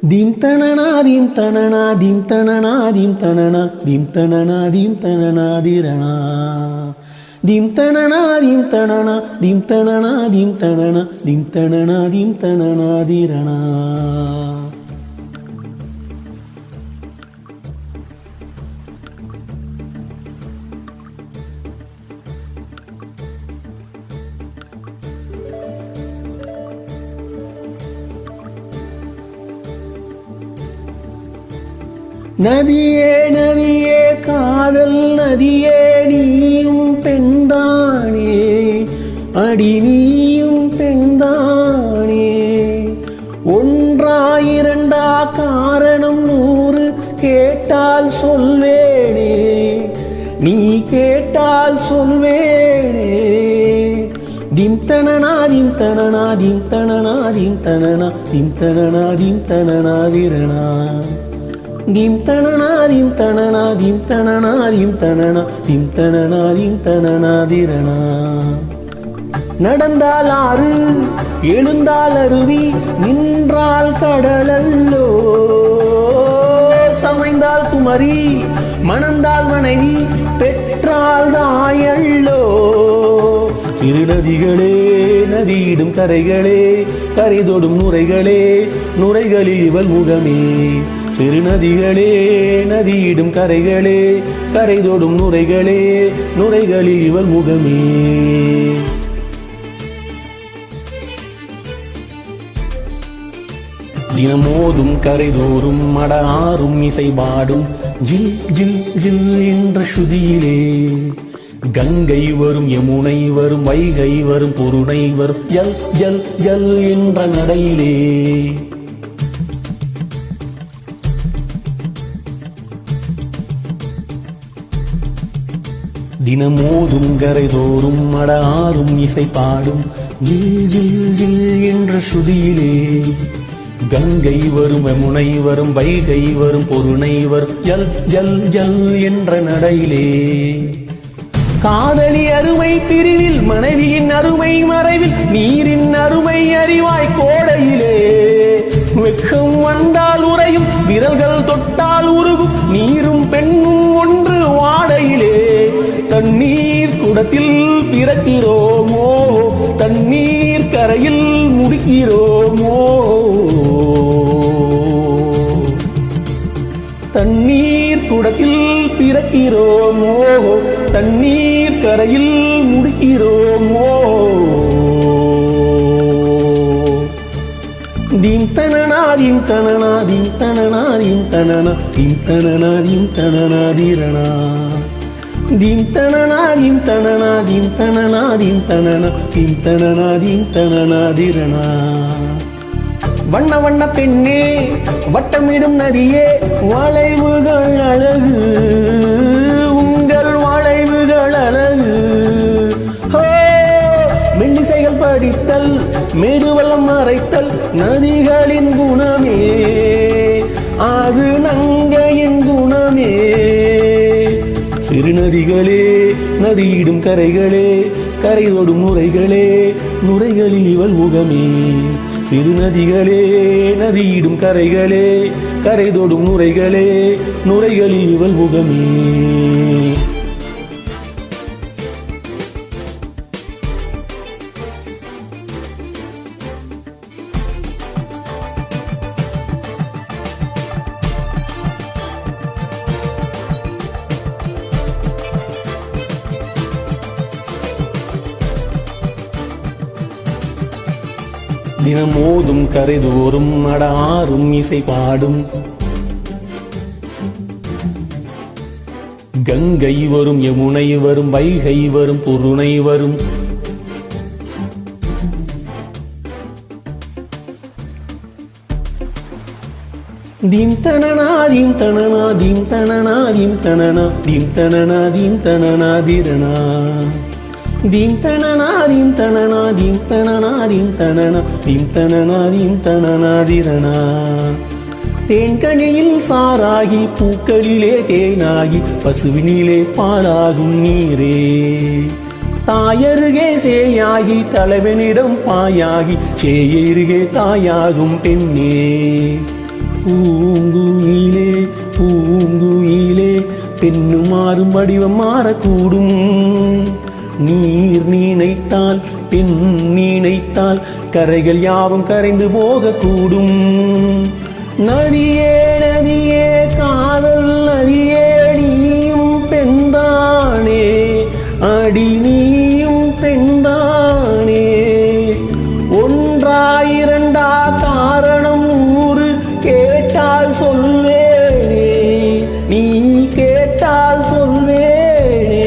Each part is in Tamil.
Dim tanana dim tanana dim tanana dim tanana dim tanana dim tanana dirana dim tanana dim tanana dim tanana dim tanana dim tanana dim tanana dirana நதியே நதியே காதல் நதியே நீயும் பெண்தானே அடி நீயும் பெண்தானே ஒன்றா இரண்டா காரணம் 100 கேட்டால் சொல்வேனே நீ கேட்டால் சொல்வேனே திம் தனனா திம் தனனா திம் தனனா திம் தனனா திம் தனனா திம் தனனா திரணா dim tanana dim tanana dim tanana dim tanana dim tanana dim tanana dirana நடந்தால் ஆறு எழுந்தால் அருவி நின்றால் கடலல்லோ சமைந்தால் குமரி மணந்தால் மனைவி பெற்றால் தாயல்லோ சிறு நதிகளே நதியிடும் கரைகளே கரைதொடும் நுரைகளே நுரைகளில் இவள் முகமே சிறு நதிகளே நதியிடும் கரைகளே கரைதொடும் நுரைகளே நுரைகளில் இவள் முகமே தினமோதும் கரைதோறும் மட ஆறும் இசை பாடும் ஜில் ஜில் ஜில் என்ற ஸ்ருதியிலே கங்கை வரும் யமுனை வரும் வைகை வரும் பொருணை வரும் ஜல் ஜல் ஜல் என்ற நடையிலே தினமோதும் கரைதோறும் மட ஆறும் இசை பாடும் ஜில் ஜில் ஜில் என்ற ஸ்ருதியிலே கங்கை வரும் யமுனை வரும் வைகை வரும் பொருணை வரும் ஜல் ஜல் ஜல் என்ற நடையிலே காதலி அருமை பிரிவில் மனைவியின் அருமை மறைவில் நீரின் அருமை அறிவாய் கோடையிலே வெக்கம் வந்தால் உறையும் விரல்கள் தொட்டால் உருகும் நீரும் பெண்ணும் ஒன்று வாடையிலே தண்ணீர் குடத்தில் பிறக்கிறோமோ தண்ணீர் கரையில் முடிக்கிறோமோ தண்ணீர் குடத்தில் பிறக்கிறோமோ தண்ணீர் கரையில் முடிக்கிறோமோ dim tanana dim tanana dim tanana dim tanana dim tanana dim tanana dirana dim tanana dim tanana dim tanana dim tanana dim tanana dim tanana dirana வண்ண வண்ண பெண்ணே வட்டமிடும் நதியே வளைவுகள் அழகு உங்கள் வளைவுகள் அழகு மெல்லிசைகள் படித்தல் மேடுவளம் மறைத்தல் நதிகளின் குணமே அது நங்கையின் குணமே சிறு நதிகளே நதியிடும் கரைகளே கரைதொடும் நுரைகளே நுரைகளில் இவள் முகமே சிறு நதிகளே நதியிடும் கரைகளே கரைதொடும் நுரைகளே நுரைகளில் இவள் முகமே தினமோதும் கரைதோறும் மட ஆறும் இசை பாடும் கங்கை வரும் யமுனை வரும் வைகை வரும் பொருணை வரும் dim tanana dim tanana dim tanana dim tanana dim tanana dim tanana dirana dim tanana dim tanana dim tanana dim tanana dim tanana dim tanana dirana தேன்கனியில் சாராகி பூக்களிலே தேனாகி பசுவினிலே பாலாகும் நீரே தாயருகே சேயாகி தலைவனிடம் பாயாகி சேயருகே தாயாகும் பெண்ணே பூங்குயிலே பூங்குயிலே பெண்ணும் மாறும் வடிவம் மாறக்கூடும். நீர் நினைத்தால் பெண் நினைத்தால் கரைகள் யாவும் கரைந்து போகக்கூடும். நதியே நதியே காதல் நதியே நீயும் பெண்தானே அடி நீயும் பெண்தானே. ஒன்றா இரண்டா காரணம் 100 கேட்டால் சொல்வேனே நீ கேட்டால் சொல்வேனே.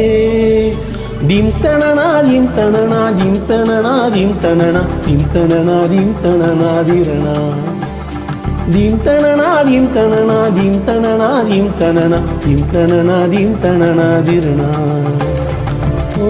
திம் தனனா திம் தனனா திம் தனனா திம் தனனா திம் தனனா திம் தனனா திரணா திம் தனனா திம் தனனா திம் தனனா திம் தனனா திம் தனனா திம் தனனா திரணா. ஓ